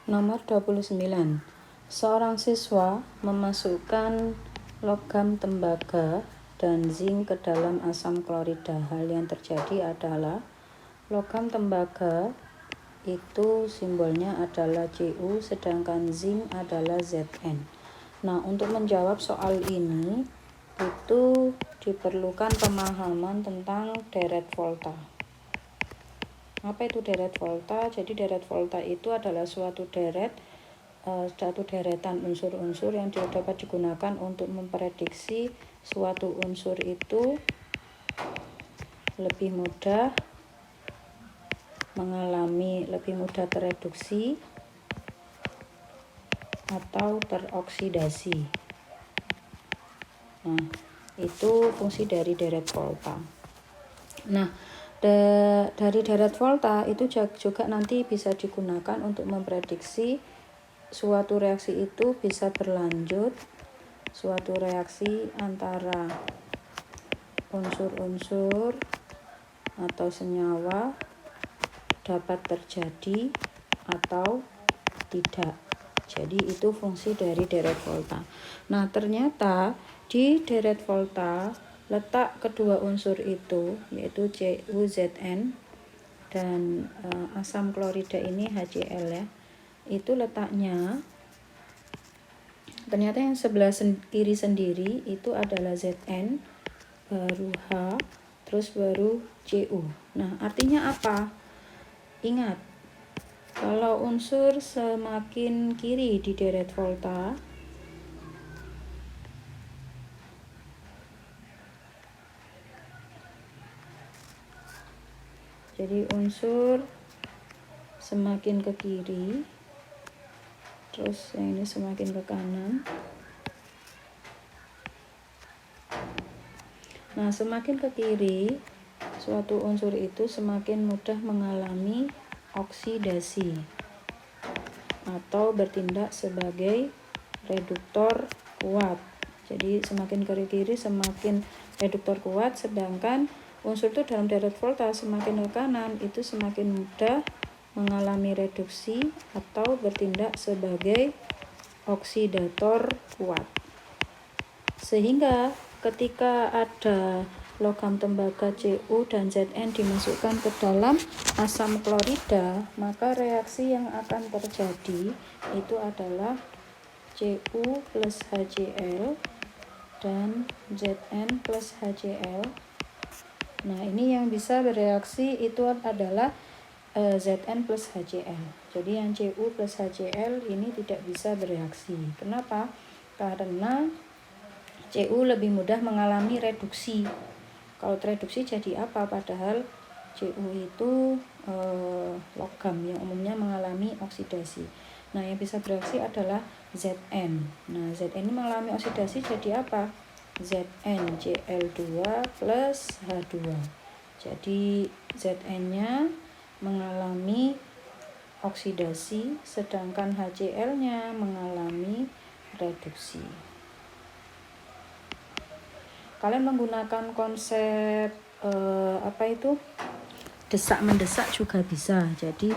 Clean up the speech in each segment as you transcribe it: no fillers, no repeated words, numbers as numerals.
Nomor 29. Seorang siswa memasukkan logam tembaga dan zinc ke dalam asam klorida. Hal yang terjadi adalah logam tembaga itu simbolnya adalah Cu, sedangkan zinc adalah Zn. Nah, untuk menjawab soal ini itu diperlukan pemahaman tentang deret volta. Apa itu deret volta? Jadi deret volta itu adalah suatu deretan unsur-unsur yang dapat digunakan untuk memprediksi suatu unsur itu lebih mudah tereduksi atau teroksidasi. Nah, itu fungsi dari deret volta. Nah, dari deret volta itu juga nanti bisa digunakan untuk memprediksi suatu reaksi itu bisa berlanjut, suatu reaksi antara unsur-unsur atau senyawa dapat terjadi atau tidak. Jadi itu fungsi dari deret volta. Nah, ternyata di deret volta letak kedua unsur itu yaitu CuZn dan asam klorida ini HCl ya. Itu letaknya ternyata yang sebelah kiri sendiri itu adalah Zn, baru H, terus baru Cu. Nah, artinya apa? Ingat, kalau unsur semakin kiri di deret volta, jadi unsur semakin ke kiri, terus yang ini semakin ke kanan. Nah, semakin ke kiri, suatu unsur itu semakin mudah mengalami oksidasi atau bertindak sebagai reduktor kuat. Jadi semakin ke kiri semakin reduktor kuat, sedangkan unsur itu dalam deret volta semakin ke kanan itu semakin mudah mengalami reduksi atau bertindak sebagai oksidator kuat. Sehingga ketika ada logam tembaga Cu dan Zn dimasukkan ke dalam asam klorida, maka reaksi yang akan terjadi itu adalah Cu plus HCl dan Zn plus HCl. Nah, ini yang bisa bereaksi itu adalah Zn plus HCl. Jadi yang Cu plus HCl ini tidak bisa bereaksi. Kenapa? Karena Cu lebih mudah mengalami reduksi. Kalau reduksi jadi apa? Padahal Cu itu logam yang umumnya mengalami oksidasi. Nah, yang bisa bereaksi adalah Zn. Nah, Zn ini mengalami oksidasi jadi apa? ZnCl2 plus H2. Jadi Zn-nya mengalami oksidasi, sedangkan HCl-nya mengalami reduksi. Kalian menggunakan konsep desak-mendesak juga bisa. Jadi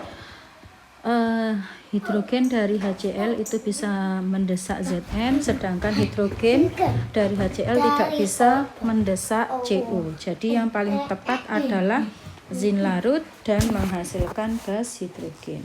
hidrogen dari HCl itu bisa mendesak Zn, sedangkan hidrogen dari HCl tidak bisa mendesak Cu. Jadi yang paling tepat adalah zin larut dan menghasilkan gas hidrogen.